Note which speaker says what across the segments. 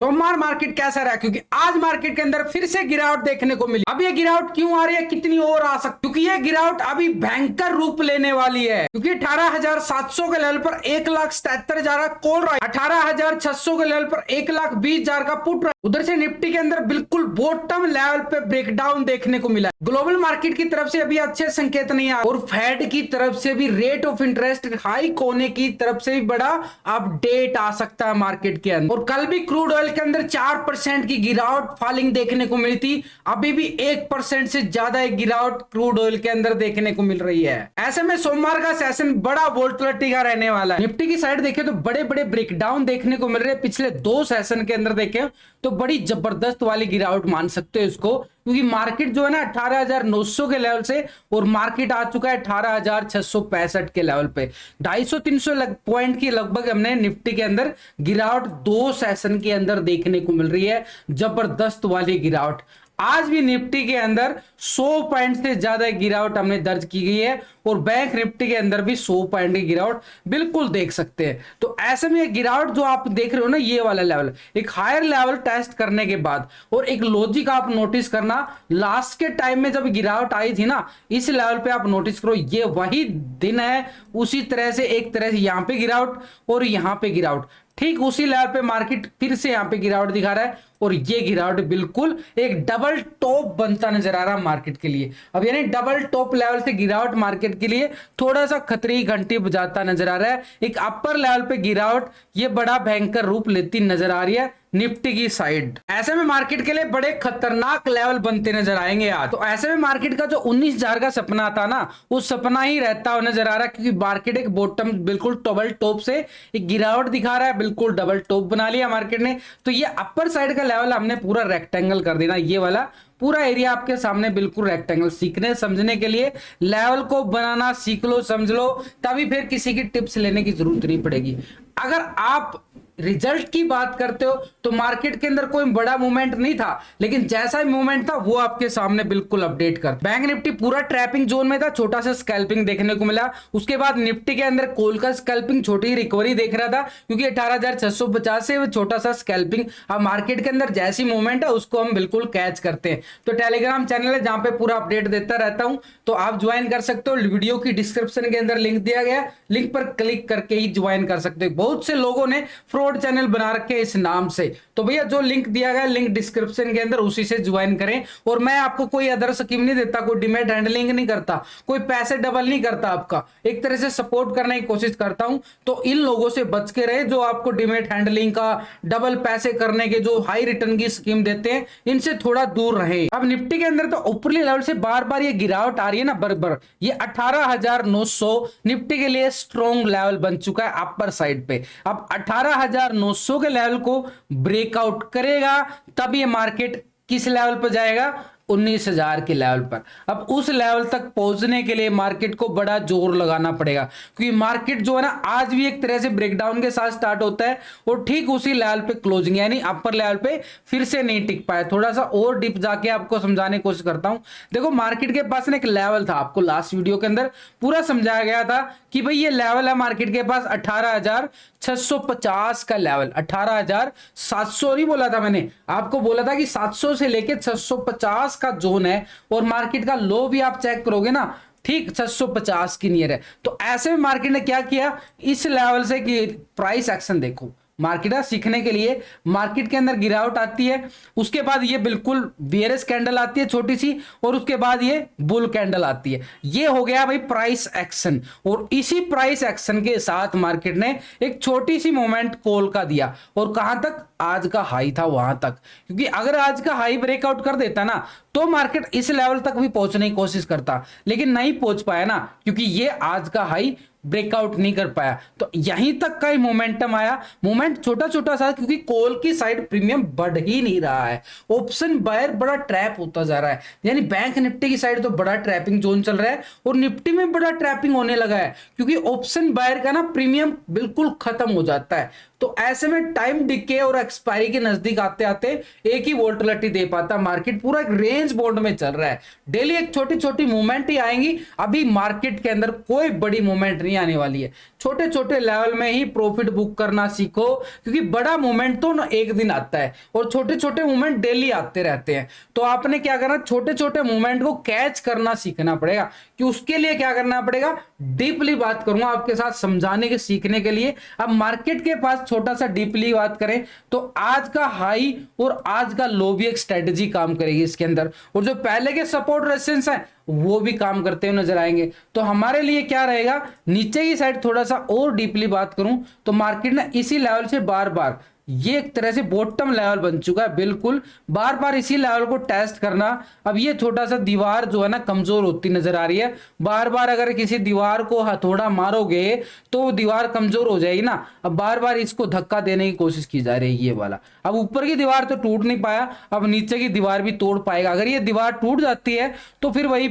Speaker 1: सोमवार मार्केट कैसा रहा, क्योंकि आज मार्केट के अंदर फिर से गिरावट देखने को मिली। अब ये गिरावट क्यों आ रही है, कितनी और आ सकती, क्योंकि ये गिरावट अभी भयंकर रूप लेने वाली है। क्योंकि 18,700 के लेवल पर 1,77,000 का कॉल रहा है, 18,600 के लेवल पर 1,20,000 का पुट रहा है। उधर से निफ्टी के अंदर बिल्कुल बॉटम लेवल पे ब्रेकडाउन देखने को मिला। ग्लोबल मार्केट की तरफ से अभी अच्छे संकेत नहीं आए और फेड की तरफ से भी रेट ऑफ इंटरेस्ट हाइक होने की तरफ से भी बड़ा अपडेट आ सकता है मार्केट के अंदर। और कल भी क्रूड ऑयल के अंदर 4% की गिरावट फॉलिंग देखने को मिली थी, अभी भी 1% से ज्यादा एक गिरावट क्रूड ऑयल के अंदर देखने को मिल रही है। ऐसे में सोमवार का सेशन बड़ा वोलेटिलिटी का रहने वाला है। निफ्टी की साइड देखें तो बड़े बड़े ब्रेकडाउन देखने को मिल रहे हैं। पिछले 2 सेशन के अंदर देखें तो बड़ी जबरदस्त वाली गिरावट मान सकते हो इसको, क्योंकि मार्केट जो है ना 18,900 के लेवल से और मार्केट आ चुका है 18,665 के लेवल पे। 250-300 पॉइंट की लगभग हमने निफ्टी के अंदर गिरावट 2 सेशन के अंदर देखने को मिल रही है, जबरदस्त वाली गिरावट। आज भी निफ्टी के अंदर 100 पॉइंट से ज्यादा गिरावट हमने दर्ज की गई है और बैंक निफ्टी के अंदर भी 100 पॉइंट की गिरावट बिल्कुल देख सकते हैं। तो ऐसे में ये गिरावट जो आप देख रहे हो ना, ये वाला लेवल एक हायर लेवल टेस्ट करने के बाद, और एक लॉजिक आप नोटिस करना, लास्ट के टाइम में जब गिरावट आई थी ना, इस लेवल पे आप नोटिस करो, ये वही दिन है। उसी तरह से एक तरह से यहां पे गिरावट और यहां पे गिरावट, ठीक उसी लेवल पे मार्केट फिर से यहां पे गिरावट दिखा रहा है और ये गिरावट बिल्कुल एक डबल टॉप बनता नजर आ रहा है मार्केट के लिए। अब यानी डबल टॉप लेवल से गिरावट मार्केट के लिए थोड़ा सा खतरे की घंटी बजाता नजर आ रहा है। एक अपर लेवल पे गिरावट ये बड़ा भयंकर रूप लेती नजर आ रही है निफ्टी की साइड। ऐसे में मार्केट के लिए बड़े खतरनाक लेवल बनते नजर आएंगे आज। तो ऐसे में मार्केट का जो 19,000 का सपना था ना, वो सपना ही रहता हुआ नजर आ रहा है, क्योंकि मार्केट एक बॉटम बिल्कुल डबल टॉप से एक गिरावट दिखा रहा है, बिल्कुल डबल टॉप बना लिया मार्केट ने। तो ये अपर साइड का लेवल हमने पूरा रेक्टेंगल कर देना, ये वाला पूरा एरिया आपके सामने बिल्कुल रेक्टेंगल। सीखने समझने के लिए लेवल को बनाना सीख लो, समझ लो, तभी फिर किसी की टिप्स लेने की जरूरत नहीं पड़ेगी। अगर आप रिजल्ट की बात करते हो तो मार्केट के अंदर कोई बड़ा मूवमेंट नहीं था, लेकिन जैसा ही मूवमेंट था वो आपके सामने बिल्कुल अपडेट कर। बैंक निफ्टी पूरा ट्रैपिंग जोन में था, छोटा सा स्कैल्पिंग देखने को मिला। उसके बाद निफ्टी के अंदर कोल का स्कैल्पिंग, छोटी रिकवरी देख रहा था, क्योंकि 18,650 से छोटा सा स्कैल्पिंग। अब मार्केट के अंदर जैसी मूवमेंट है उसको हम बिल्कुल कैच करते हैं। तो टेलीग्राम चैनल है जहां पे पूरा अपडेट देता रहता हूं, तो आप ज्वाइन कर सकते हो। वीडियो की डिस्क्रिप्शन के अंदर लिंक दिया गया, लिंक पर क्लिक करके ही ज्वाइन कर सकते हो। बहुत से लोगों ने फ्रॉड चैनल बना रखे इस नाम से, तो भैया जो लिंक दिया गया लिंक डिस्क्रिप्शन के अंदर, उसी से ज्वाइन करें। और मैं आपको कोई अदर स्कीम नहीं देता, कोई डिमेट हैंडलिंग नहीं करता, कोई पैसे डबल नहीं करता, आपका एक तरह से सपोर्ट करने की कोशिश करता हूं। तो इन लोगों से बच के रहे जो आपको डिमेट हैंडलिंग का, डबल पैसे करने के, जो हाई रिटर्न की स्कीम देते हैं, इनसे थोड़ा दूर रहे। अब निफ्टी के अंदर तो ऊपरी लेवल से बार बार ये गिरावट आ रही है ना, बरबर ये 18,900 निफ्टी के लिए स्ट्रॉन्ग लेवल बन चुका है अपर साइड पे। अब 18,900 के लेवल को ब्रेकआउट करेगा तब ये मार्केट किस लेवल पर जाएगा, 19,000 के लेवल पर। अब उस लेवल तक पहुंचने के लिए मार्केट को बड़ा जोर लगाना पड़ेगा, क्योंकि मार्केट जो है ना आज भी एक तरह से ब्रेकडाउन के साथ स्टार्ट होता है और ठीक उसी लेवल पे क्लोजिंग, यानी अपर लेवल पे फिर से नहीं टिक पाया। थोड़ा सा और डिप जाके आपको समझाने की कोशिश करता हूं। देखो मार्केट के पास ना एक लेवल था, आपको लास्ट वीडियो के अंदर पूरा समझाया गया था कि भाई ये लेवल है मार्केट के पास 18,650 का लेवल। 18,700 नहीं बोला था मैंने, आपको बोला था कि 700 से लेके 650 का जोन है, और मार्केट का लो भी आप चेक करोगे ना, ठीक 650 की नियर है। तो ऐसे में मार्केट ने क्या किया, इस लेवल से कि प्राइस एक्शन देखो, मार्केट सीखने के लिए मार्केट के अंदर गिरावट आती है, उसके बाद ये बिल्कुल बेयरिश कैंडल आती है छोटी सी, और उसके बाद ये बुल कैंडल आती है। ये हो गया भाई प्राइस एक्शन, और इसी प्राइस एक्शन के साथ मार्केट ने एक छोटी सी मोमेंट कॉल का दिया, और कहां तक, आज का हाई था वहां तक। क्योंकि अगर आज का हाई ब्रेकआउट कर देता ना तो मार्केट इस लेवल तक भी पहुंचने की कोशिश करता, लेकिन नहीं पहुंच पाया ना, क्योंकि ये आज का हाई ब्रेकआउट नहीं कर पाया। तो यहीं तक का ही मोमेंटम आया, मोमेंट छोटा छोटा सा, क्योंकि कॉल की साइड प्रीमियम बढ़ ही नहीं रहा है, ऑप्शन बायर बड़ा ट्रैप होता जा रहा है। यानी बैंक निफ्टी की साइड तो बड़ा ट्रैपिंग जोन चल रहा है, और निफ्टी में बड़ा ट्रैपिंग होने लगा है, क्योंकि ऑप्शन बायर का ना प्रीमियम बिल्कुल खत्म हो जाता है। तो ऐसे में टाइम डिके और एक्सपायरी के नजदीक आते आते एक ही वोल्टिलिटी दे पाता मार्केट, पूरा एक रेंज बोर्ड में चल रहा है। डेली एक छोटी छोटी मूवमेंट ही आएंगी, अभी मार्केट के अंदर कोई बड़ी मूवमेंट नहीं आने वाली है। छोटे छोटे लेवल में ही प्रॉफिट बुक करना सीखो, क्योंकि बड़ा मूवमेंट तो ना एक दिन आता है और छोटे छोटे मूवमेंट डेली आते रहते हैं। तो आपने क्या करना, छोटे छोटे मूवमेंट को कैच करना सीखना पड़ेगा। कि उसके लिए क्या करना पड़ेगा, डीपली बात करूंगा आपके साथ समझाने के सीखने के लिए। अब मार्केट के पास छोटा सा डीपली बात करें तो आज का हाई और आज का लो भी एक स्ट्रेटजी काम करेगी इसके अंदर, और जो पहले के सपोर्ट रेजिस्टेंस है वो भी काम करते हुए नजर आएंगे। तो हमारे लिए क्या रहेगा, नीचे की साइड थोड़ा सा और डीपली बात करूं तो मार्केट ने इसी लेवल से बार बार, ये एक तरह से बॉटम लेवल बन चुका है, बिल्कुल बार बार इसी लेवल को टेस्ट करना। अब ये छोटा सा दीवार जो है ना कमजोर होती नजर आ रही है, बार बार अगर किसी दीवार को हथौड़ा मारोगे तो वो दीवार कमजोर हो जाएगी ना। अब बार बार इसको धक्का देने की कोशिश की जा रही है ये वाला। अब ऊपर की दीवार तो टूट नहीं पाया, अब नीचे की दीवार भी तोड़ पाएगा। अगर ये दीवार टूट जाती है तो फिर वही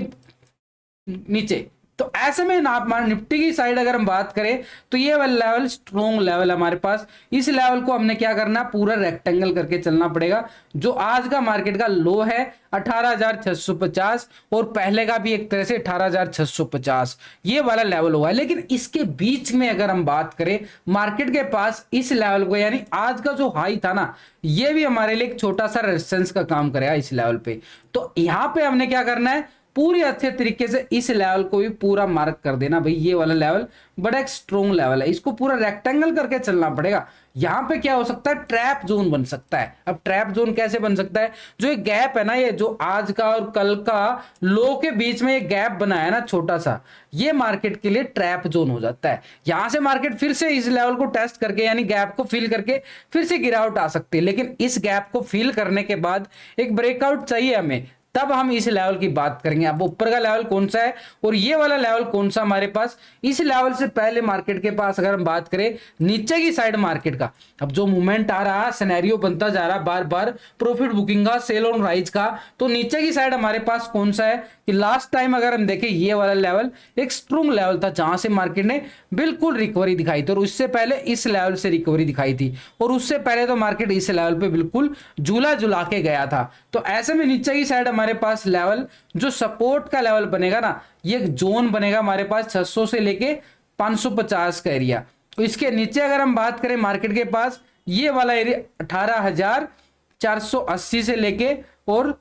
Speaker 1: नीचे। तो ऐसे में ना हमारे निफ्टी की साइड अगर हम बात करें तो ये वाला लेवल स्ट्रॉन्ग लेवल है हमारे पास। इस लेवल को हमने क्या करना, पूरा रेक्टेंगल करके चलना पड़ेगा। जो आज का मार्केट का लो है 18,650 और पहले का भी एक तरह से 18,650, ये वाला लेवल हुआ है। लेकिन इसके बीच में अगर हम बात करें मार्केट के पास इस लेवल को, यानी आज का जो हाई था ना, ये भी हमारे लिए एक छोटा सा रेजिस्टेंस का काम करेगा इस लेवल पे। तो यहां पे हमने क्या करना है, पूरी अच्छे तरीके से इस लेवल को भी पूरा मार्क कर देना। भाई ये वाला लेवल बड़ा एक स्ट्रॉन्ग लेवल है, इसको पूरा रेक्टेंगल करके चलना पड़ेगा। यहां पे क्या हो सकता है, ट्रैप जोन बन सकता है। अब ट्रैप जोन कैसे बन सकता है, जो एक गैप है ना, ये जो आज का और कल का लो के बीच में एक गैप बनाया ना छोटा सा, ये मार्केट के लिए ट्रैप जोन हो जाता है। यहां से मार्केट फिर से इस लेवल को टेस्ट करके, यानी गैप को फिल करके फिर से गिरावट आ सकती है। लेकिन इस गैप को फिल करने के बाद एक ब्रेकआउट चाहिए हमें, तब हम इस लेवल की बात करेंगे। अब ऊपर का लेवल कौन सा है और ये वाला लेवल कौन सा हमारे पास, इस लेवल से पहले मार्केट के पास अगर हम बात करें नीचे की साइड मार्केट का, अब जो मूवमेंट आ रहा है, सिनेरियो बनता जा रहा है बार बार प्रॉफिट बुकिंग का, सेल ऑन राइज का, तो नीचे की साइड हमारे पास कौन सा है कि लास्ट टाइम अगर हम देखें ये वाला लेवल एक स्ट्रॉन्ग लेवल था जहां से मार्केट ने बिल्कुल रिकवरी दिखाई थी, और उससे पहले इस लेवल से रिकवरी दिखाई थी, और उससे पहले तो मार्केट इस लेवल पे बिल्कुल झूला झुला के गया था। तो ऐसे में नीचे की साइड हमारे पास लेवल जो सपोर्ट का लेवल बनेगा ना, ये जोन बनेगा हमारे पास 600 से लेके 550 का एरिया। तो इसके नीचे अगर हम बात करें मार्केट के पास ये वाला एरिया 18,480 से लेके, और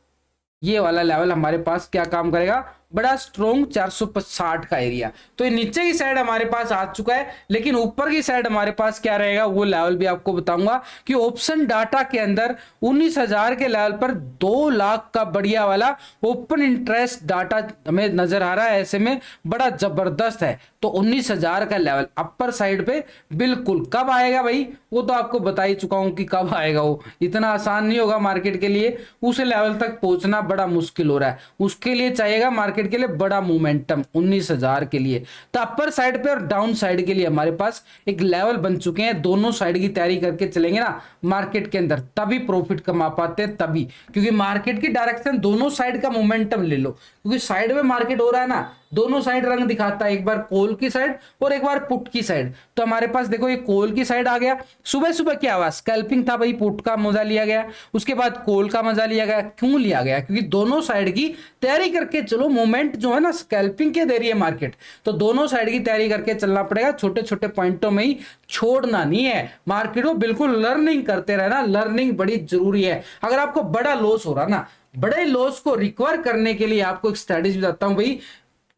Speaker 1: ये वाला लेवल हमारे पास क्या काम करेगा, बड़ा स्ट्रॉन्ग 460 का एरिया। तो ये नीचे की साइड हमारे पास आ चुका है, लेकिन ऊपर की साइड हमारे पास क्या रहेगा वो लेवल भी आपको बताऊंगा कि ऑप्शन डाटा के अंदर 19,000 के लेवल पर 2 लाख का बढ़िया वाला ओपन इंटरेस्ट डाटा हमें नजर आ रहा है। ऐसे में बड़ा जबरदस्त है। तो 19,000 का लेवल अपर साइड पे बिल्कुल कब आएगा भाई, वो तो आपको बता ही चुका हूं कि कब आएगा। वो इतना आसान नहीं होगा मार्केट के लिए, उस लेवल तक पहुंचना बड़ा मुश्किल हो रहा है। उसके लिए चाहिएगा मार्केट के लिए बड़ा मोमेंटम 19,000 के लिए। तो अपर साइड पे और डाउन साइड के लिए हमारे पास एक लेवल बन चुके हैं। दोनों साइड की तैयारी करके चलेंगे ना मार्केट के अंदर, तभी प्रॉफिट कमा पाते हैं। तभी, क्योंकि मार्केट की डायरेक्शन दोनों साइड का मोमेंटम ले लो, क्योंकि साइड में मार्केट हो रहा है ना, दोनों साइड रंग दिखाता है, एक बार कॉल की साइड और एक बार पुट की साइड। तो हमारे पास देखो ये कॉल की साइड आ गया। सुबह सुबह क्या हुआ, स्कैल्पिंग था भाई, पुट का मजा लिया गया, उसके बाद कॉल का मजा लिया गया। क्यों लिया गया, क्योंकि दोनों साइड की तैयारी करके चलो। मूवमेंट जो है ना स्कैल्पिंग के दे रही है मार्केट, तो दोनों साइड की तैयारी करके चलना पड़ेगा। छोटे छोटे पॉइंटों में ही छोड़ना नहीं है मार्केट को, बिल्कुल लर्निंग करते रहना। लर्निंग बड़ी जरूरी है। अगर आपको बड़ा लॉस हो रहा ना, बड़े लॉस को रिकवर करने के लिए आपको एक स्ट्रेटेजी बताता हूं भाई।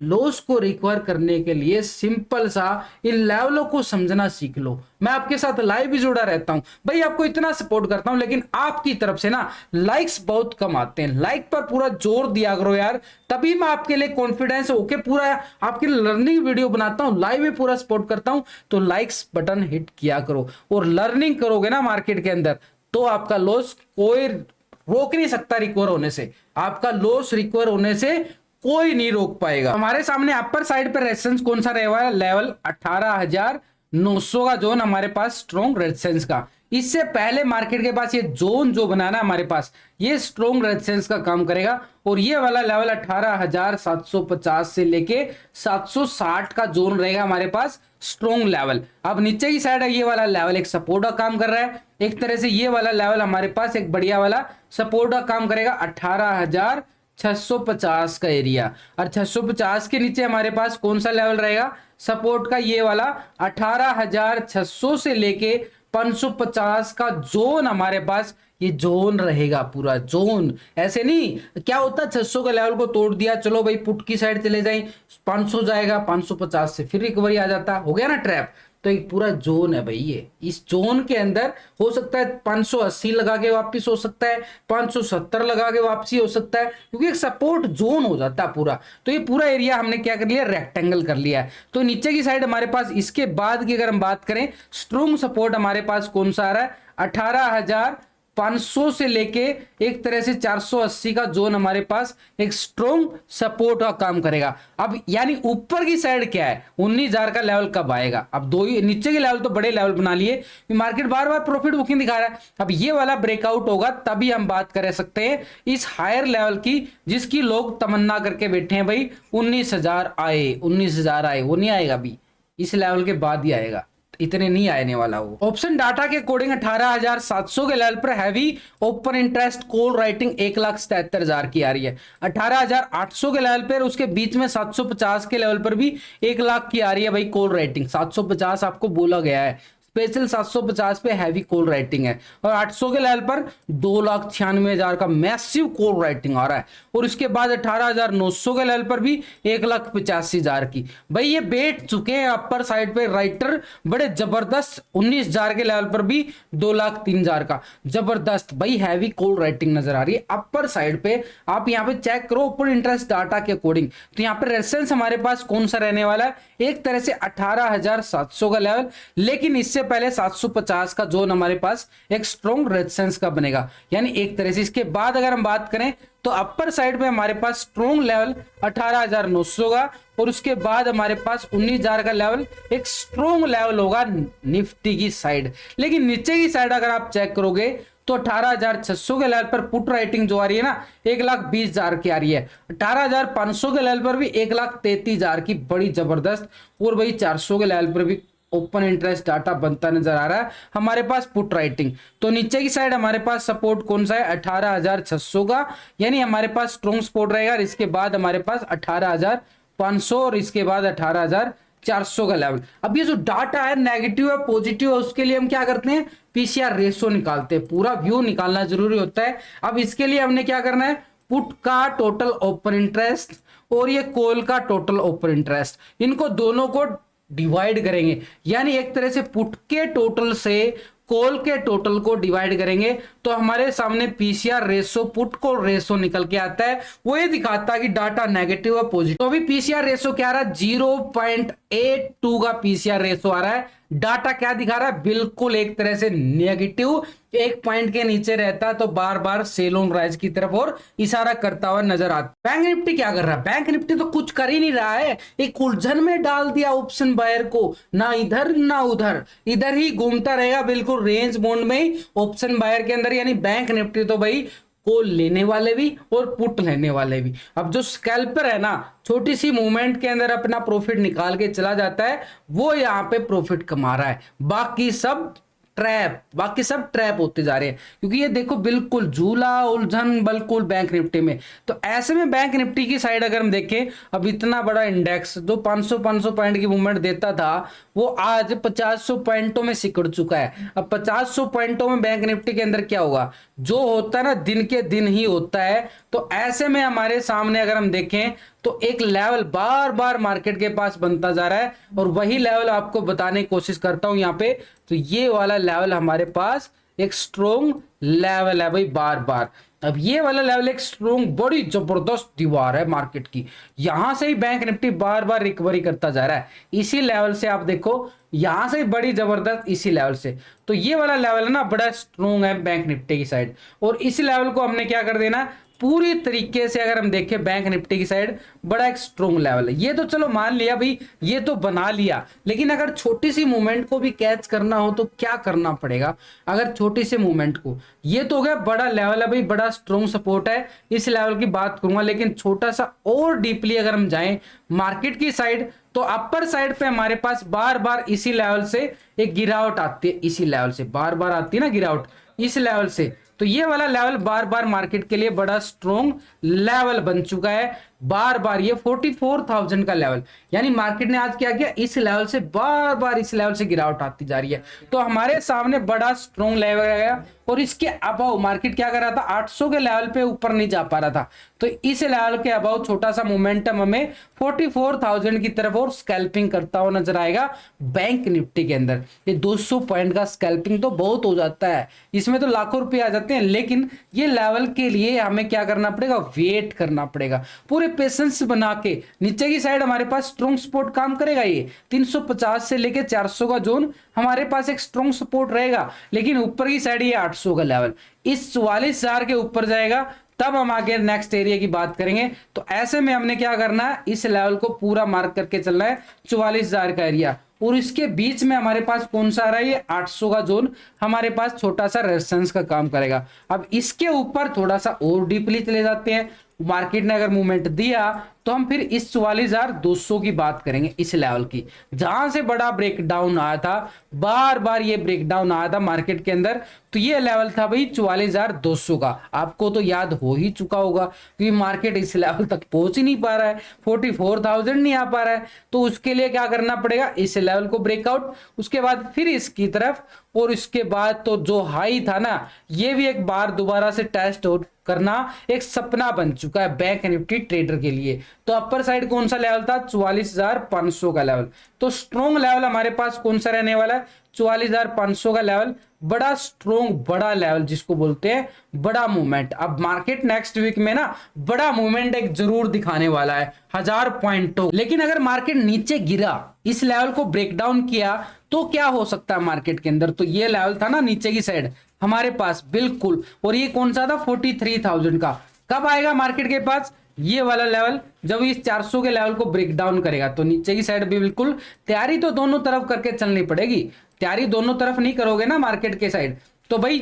Speaker 1: लॉस को रिकवर करने के लिए सिंपल सा इन लेवलों को समझना सीख लो। मैं आपके साथ लाइव भी जुड़ा रहता हूं भाई, आपको इतना सपोर्ट करता हूं, लेकिन आपकी तरफ से ना लाइक्स बहुत कम आते हैं। लाइक पर पूरा जोर दिया करो यार, तभी मैं आपके लिए कॉन्फिडेंस होके पूरा आपके लर्निंग वीडियो बनाता हूं, लाइव में पूरा सपोर्ट करता हूं। तो लाइक्स बटन हिट किया करो, और लर्निंग करोगे ना मार्केट के अंदर, तो आपका लॉस कोई रोक नहीं सकता रिकवर होने से। आपका लॉस रिकवर होने से कोई नहीं रोक पाएगा। हमारे सामने अपर साइड पर रेजिस्टेंस कौन सा रहेगा, लेवल 18,900 का जोन हमारे पास स्ट्रॉन्ग रेजिस्टेंस का। इससे पहले मार्केट के पास ये जोन जो बनाना हमारे पास, ये स्ट्रॉन्ग रेजिस्टेंस का काम करेगा और ये वाला लेवल 18,750 से लेके 760 का जोन रहेगा हमारे पास स्ट्रॉन्ग लेवल। अब नीचे की साइड है ये वाला लेवल एक सपोर्ट का काम कर रहा है, एक तरह से ये वाला लेवल हमारे पास एक बढ़िया वाला सपोर्ट का काम करेगा 18,650 का एरिया। और 650 के नीचे हमारे पास कौन सा लेवल रहेगा सपोर्ट का, ये वाला 18,600 से लेके 550 का जोन हमारे पास, ये जोन रहेगा पूरा जोन। ऐसे नहीं क्या होता 600 के लेवल को तोड़ दिया चलो भाई पुट की साइड चले जाए 500 जाएगा, 550 से फिर रिकवरी आ जाता, हो गया ना ट्रैप। तो एक पूरा जोन है भाई ये, इस जोन के अंदर हो सकता है 580 लगा के वापस हो सकता है, 570 लगा के वापसी हो सकता है, क्योंकि एक सपोर्ट जोन हो जाता है पूरा। तो ये पूरा एरिया हमने क्या कर लिया, रेक्टेंगल कर लिया है। तो नीचे की साइड हमारे पास इसके बाद की अगर हम बात करें स्ट्रॉन्ग सपोर्ट हमारे पास कौन सा आ रहा है, 18,500 से लेके एक तरह से 480 का जोन हमारे पास एक स्ट्रॉन्ग सपोर्ट का काम करेगा। अब यानी ऊपर की साइड क्या है 19,000 का लेवल कब आएगा, अब दो ही नीचे के लेवल तो बड़े लेवल बना लिए, मार्केट बार बार प्रॉफिट बुकिंग दिखा रहा है। अब ये वाला ब्रेकआउट होगा तभी हम बात कर सकते हैं इस हायर लेवल की, जिसकी लोग तमन्ना करके बैठे हैं भाई 19,000 आए, 19,000 आए, वो नहीं आएगा अभी, इस लेवल के बाद ही आएगा, इतने नहीं आने वाला वो। ऑप्शन डाटा के अकॉर्डिंग 18,700 के लेवल पर heavy open interest call writing 1,77,000 की आ रही है। 18,800 के लेवल पर, उसके बीच में 750 के लेवल पर भी 1 लाख की आ रही है भाई कॉल राइटिंग। 750 आपको बोला गया है, स्पेशल 750 पे हैवी कॉल राइटिंग है, और 800 के लेवल पर 2,96,000 का मैसिव कॉल राइटिंग आ रहा है, और इसके बाद 18,900 के लेवल पर भी 1,85,000 की। भाई ये बैठ चुके हैं अपर साइड पे राइटर बड़े जबरदस्त, 19,000 के लेवल पर भी 2,03,000 का जबरदस्त भाई हैवी कॉल राइटिंग नजर आ रही है अपर साइड पे। आप यहाँ पे चेक करो ओपन इंटरेस्ट डाटा के अकॉर्डिंग, तो यहाँ पे रेजिस्टेंस हमारे पास कौन सा रहने वाला है, एक तरह से 18,700 का लेवल, लेकिन इससे पहले 750 का जोन हमारे पास एक स्ट्रॉन्ग रेजिस्टेंस का बनेगा, यानी एक तरह से। इसके बाद अगर हम बात करें तो अपर साइड में हमारे पास स्ट्रॉन्ग लेवल 18,900 का, और उसके बाद हमारे पास 19,000 का लेवल एक स्ट्रॉन्ग लेवल होगा निफ्टी की साइड। लेकिन नीचे की साइड अगर आप चेक करोगे तो 18,600 के लेवल पर पुट राइटिंग जो आ रही है ना 1,20,000 की आ रही है। 18,500 के लेवल पर भी 1,33,000 की बड़ी जबरदस्त, और भाई 400 के लेवल पर भी ओपन इंटरेस्ट डाटा बनता नजर आ रहा है हमारे पास पुट राइटिंग। तो नीचे की साइड हमारे पास सपोर्ट कौन सा है 18,600 का, यानी हमारे पास स्ट्रॉन्ग सपोर्ट रहेगा। इसके बाद हमारे पास 18,500 और इसके बाद 18,400 का लेवल। अब ये जो डाटा है नेगेटिव है पॉजिटिव है, उसके लिए हम क्या करते हैं पीसीआर रेशो निकालते हैं, पूरा व्यू निकालना जरूरी होता है। अब इसके लिए हमने क्या करना है, पुट का टोटल ओपन इंटरेस्ट और ये कॉल का टोटल ओपन इंटरेस्ट, इनको दोनों को डिवाइड करेंगे, यानी एक तरह से पुट के टोटल से कॉल के टोटल को डिवाइड करेंगे तो हमारे सामने PCR ratio put call ratio निकल के आता है। वो ये दिखाता है कि डाटा नेगेटिव है पॉजिटिव। तो अभी पीसीआर रेशो क्या आ रहा है 0.82 का पीसीआर रेशो आ रहा है। डाटा क्या दिखा रहा है बिल्कुल एक तरह से नेगेटिव, एक पॉइंट के नीचे रहता तो बार बार सेल ऑन राइज की तरफ और इशारा करता हुआ नजर आता। बैंक निफ्टी क्या कर रहा है, बैंक निफ्टी तो कुछ कर ही नहीं रहा है, एक उलझन में डाल दिया ऑप्शन बायर को, ना इधर ना उधर, इधर ही घूमता रहेगा बिल्कुल रेंज बॉन्ड में ही ऑप्शन बायर के अंदर। यानी बैंक निफ्टी तो भाई कॉल लेने वाले भी और पुट लेने वाले भी। अब जो स्कैल्पर है ना छोटी सी मूवमेंट के अंदर अपना प्रॉफिट निकाल के चला जाता है, वो यहाँ पे प्रॉफिट कमा रहा है, बाकी सब ट्रैप होते जा रहे हैं, क्योंकि ये देखो बिल्कुल झूला उलझन बिल्कुल बैंक निफ्टी में। तो ऐसे में बैंक निफ्टी की साइड अगर हम देखें, अब इतना बड़ा इंडेक्स जो 500 पॉइंट की मूवमेंट देता था वो आज 500 पॉइंटों में सिकुड़ चुका है। अब 500 पॉइंटों में बैंक निफ्टी के अंदर क्या होगा, जो होता है ना दिन के दिन ही होता है। तो ऐसे में हमारे सामने अगर हम देखें तो एक लेवल बार बार मार्केट के पास बनता जा रहा है, और वही लेवल आपको बताने की कोशिश करता हूं यहाँ पे। तो ये वाला लेवल हमारे पास एक स्ट्रॉन्ग लेवल है भाई बार बार। अब ये वाला लेवल एक स्ट्रॉन्ग बड़ी जबरदस्त दीवार है मार्केट की, यहां से ही बैंक निफ्टी बार बार रिकवरी करता जा रहा है। इसी लेवल से आप देखो यहां से बड़ी जबरदस्त इसी लेवल से, तो ये वाला लेवल है ना बड़ा स्ट्रॉन्ग है बैंक निफ्टी की साइड। और इस लेवल को हमने क्या कर देना पूरी तरीके से अगर हम देखें बैंक निफ्टी की साइड बड़ा एक स्ट्रॉन्ग लेवल है। ये तो चलो मान लिया भाई, ये तो बना लिया, लेकिन अगर छोटी सी मूवमेंट को भी कैच करना हो तो क्या करना पड़ेगा? अगर छोटी सी मूवमेंट को, ये तो हो गया बड़ा लेवल है भाई, बड़ा स्ट्रॉन्ग सपोर्ट है, इस लेवल की बात करूंगा। लेकिन छोटा सा और डीपली अगर हम जाएं मार्केट की साइड, तो अपर साइड पे हमारे पास बार बार इसी लेवल से एक गिरावट आती है, इसी लेवल से बार बार आती है ना गिरावट, इस लेवल से। तो ये वाला लेवल बार बार मार्केट के लिए बड़ा स्ट्रॉन्ग लेवल बन चुका है, बार बार ये 44,000 का लेवल, यानी मार्केट ने आज क्या किया, इस लेवल से बार बार इस लेवल से गिरावट आती जा रही है। तो हमारे सामने बड़ा स्ट्रॉन्ग लेवल है, और इसके अबाव मार्केट क्या कर रहा था, 800 के लेवल पे ऊपर नहीं जा पा रहा था। तो इस लेवल के अबाव छोटा सा मोमेंटम हमें 44,000 की तरफ और स्कैल्पिंग करता हुआ नजर आएगा बैंक निफ्टी के अंदर। ये 200 पॉइंट का स्कैल्पिंग तो बहुत हो जाता है, इसमें तो लाखों रुपए आ जाते हैं, लेकिन ये लेवल के लिए हमें क्या करना पड़ेगा, वेट करना पड़ेगा, पूरे पेशेंस बना के। नीचे की साइड हमारे पास स्ट्रॉन्ग सपोर्ट काम करेगा, ये 350 से लेके 400 का जोन हमारे पास एक स्ट्रॉन्ग सपोर्ट रहेगा, लेकिन ऊपर की साइड ये 800 का लेवल, इस 44,000 के ऊपर जाएगा तब हम आगे नेक्स्ट एरिया की बात करेंगे। तो ऐसे में हमने क्या करना है, इस लेवल को पूरा मार्क करके चलना है, 44,000 का एरिया, और इसके बीच में हमारे पास कौन सा आ रहा है, ये 800 का जोन हमारे पास छोटा सा रेजिस्टेंस का काम करेगा। अब इसके ऊपर थोड़ा सा और डीपली चले जाते हैं, मार्केट ने अगर मूवमेंट दिया तो हम फिर इस 44,200 की बात करेंगे, इस लेवल की, जहां से बड़ा ब्रेकडाउन आया था, बार बार ये ब्रेकडाउन आया था मार्केट के अंदर। तो ये लेवल था भाई 44,200 का, आपको तो याद हो ही चुका होगा, क्योंकि मार्केट इस लेवल तक पहुंच ही नहीं पा रहा है, 44,000 नहीं आ पा रहा है। तो उसके लिए क्या करना पड़ेगा, इस लेवल को ब्रेकआउट, उसके बाद फिर इसकी तरफ, और इसके बाद तो जो हाई था ना, ये भी एक बार दोबारा से टेस्ट आउट करना एक सपना बन चुका है बैंक निफ्टी ट्रेडर के लिए। तो अपर साइड कौन सा लेवल था, 44,500 का लेवल। तो स्ट्रॉन्ग लेवल हमारे पास कौन सा रहने वाला है, 44,500 का लेवल, बड़ा स्ट्रॉन्ग बड़ा लेवल जिसको बोलते हैं बड़ा मूवमेंट। अब मार्केट नेक्स्ट वीक में ना बड़ा मूवमेंट एक जरूर दिखाने वाला है, 1000 पॉइंटों। लेकिन अगर मार्केट नीचे गिरा, इस लेवल को ब्रेक डाउन किया, तो क्या हो सकता है मार्केट के अंदर, तो ये लेवल था ना नीचे की साइड हमारे पास बिल्कुल, और ये कौन सा था, 43,000 का। कब आएगा मार्केट के पास ये वाला लेवल, जब इस 400 के लेवल को ब्रेक डाउन करेगा। तो नीचे की साइड भी बिल्कुल तैयारी तो दोनों तरफ करके चलनी पड़ेगी, तैयारी दोनों तरफ नहीं करोगे ना मार्केट के साइड, तो भाई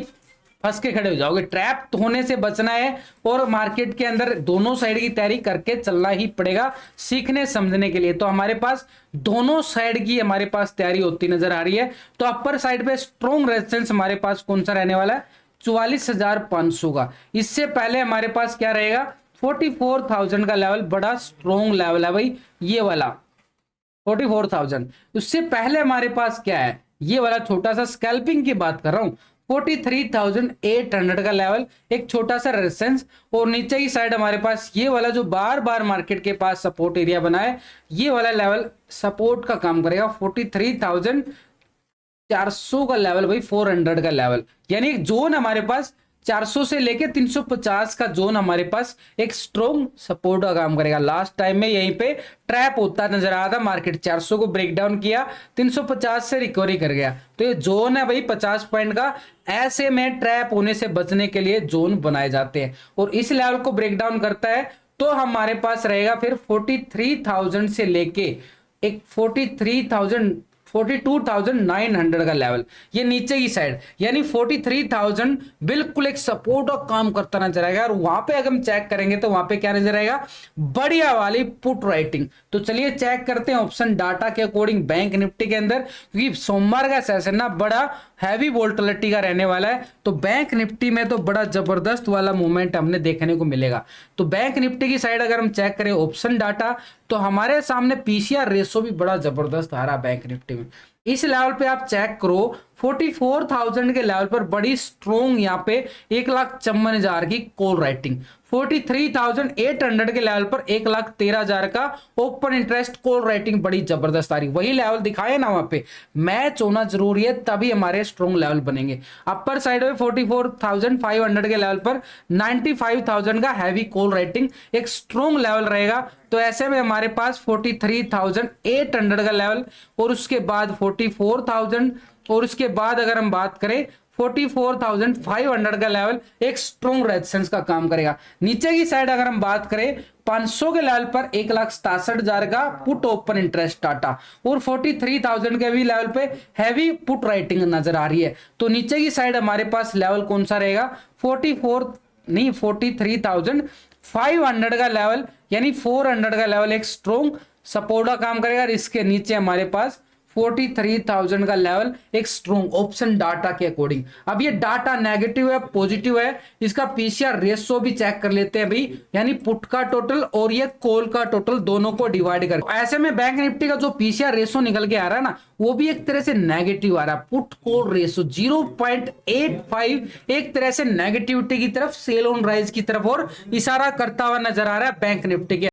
Speaker 1: फंस के खड़े हो जाओगे। ट्रैप होने से बचना है, और मार्केट के अंदर दोनों साइड की तैयारी करके चलना ही पड़ेगा सीखने समझने के लिए। तो हमारे पास दोनों साइड की हमारे पास तैयारी होती नजर आ रही है। तो अपर साइड पे स्ट्रॉन्ग रेजिस्टेंस हमारे पास कौन सा रहने वाला है, 44,500 का। इससे पहले हमारे पास क्या रहेगा, 44,000 का लेवल, बड़ा स्ट्रॉन्ग लेवल है भाई ये वाला 44,000। उससे पहले हमारे पास क्या है, ये वाला छोटा सा स्कैल्पिंग की बात कर रहा हूं, 43,800 का लेवल, एक छोटा सा रेजिस्टेंस, और नीचे की साइड हमारे पास ये वाला जो बार बार मार्केट के पास सपोर्ट एरिया बना है, ये वाला लेवल सपोर्ट का काम करेगा, 43,400 का लेवल भाई, 400 का लेवल, यानी एक जोन हमारे पास 400 से लेके 350 का जोन हमारे पास एक स्ट्रॉन्ग सपोर्ट का काम करेगा। लास्ट टाइम में यहीं पे ट्रैप होता नजर आ रहा था, मार्केट 400 को ब्रेक डाउन किया, 350 से रिकवरी कर गया। तो ये जोन है भाई 50 पॉइंट का, ऐसे में ट्रैप होने से बचने के लिए जोन बनाए जाते हैं, और इस लेवल को ब्रेक डाउन करता है तो हमारे पास रहेगा फिर 43,000 से लेके एक 42,900 का लेवल, ये नीचे की साइड, यानी 43,000 बिल्कुल एक सपोर्ट और काम करता नजर आएगा। और वहां पे अगर हम चेक करेंगे तो वहां पे क्या नजर आएगा, बढ़िया वाली पुट राइटिंग। तो चलिए चेक करते हैं ऑप्शन डाटा के अकॉर्डिंग बैंक निफ्टी के अंदर, क्योंकि सोमवार का सेशन ना बड़ा हैवी वोल्टिलिटी का रहने वाला है। तो बैंक निफ्टी में तो बड़ा जबरदस्त वाला मूवमेंट हमने देखने को मिलेगा। तो बैंक निफ्टी की साइड अगर हम चेक करें ऑप्शन डाटा, तो हमारे सामने पीसीआर रेशो भी बड़ा जबरदस्त आ रहा है बैंक निफ्टी में। इस लेवल पे आप चेक करो, 44,000 के लेवल पर बड़ी स्ट्रॉन्ग यहाँ पे 1,54,000 की कॉल राइटिंग, 43,800 के लेवल पर 1,13,000 का ओपन इंटरेस्ट कॉल राइटिंग बड़ी जबरदस्त आ रही। वही लेवल दिखाए ना वहां पे, मैच होना जरूरी है तभी हमारे स्ट्रॉन्ग लेवल बनेंगे। अपर साइड में 44,500 के लेवल पर 95,000 का हैवी कॉल राइटिंग एक स्ट्रॉन्ग लेवल रहेगा। तो ऐसे में हमारे पास 43,800 का लेवल, और उसके बाद 44,000, और उसके बाद अगर हम बात करें 44,500 का लेवल एक स्ट्रॉन्ग रेजिस्टेंस का काम करेगा। नीचे की साइड अगर हम बात करें 500 के लेवल पर 1,67,000 का पुट ओपन इंटरेस्ट टाटा और 43,000 के भी लेवल पे हैवी पुट राइटिंग नजर आ रही है। तो नीचे की साइड हमारे पास लेवल कौन सा रहेगा, 43,500 का लेवल, यानी 400 का लेवल एक स्ट्रॉन्ग सपोर्ट का काम करेगा। इसके नीचे हमारे पास 43,000 का लेवल एक स्ट्रॉन्ग ऑप्शन डाटा के अकॉर्डिंग। अब ये डाटा नेगेटिव है पॉजिटिव है, इसका पीसीआर रेशो भी चेक कर लेते हैं भाई, यानी पुट का टोटल और ये कॉल का टोटल दोनों को डिवाइड कर, ऐसे में बैंक निफ्टी का जो पीसीआर रेशो निकल के आ रहा है ना, वो भी एक तरह से नेगेटिव आ रहा है। पुट कॉल रेशो 0.85 एक तरह से नेगेटिविटी की तरफ, सेल ऑन राइज की तरफ और इशारा करता हुआ नजर आ रहा है बैंक निफ्टी के।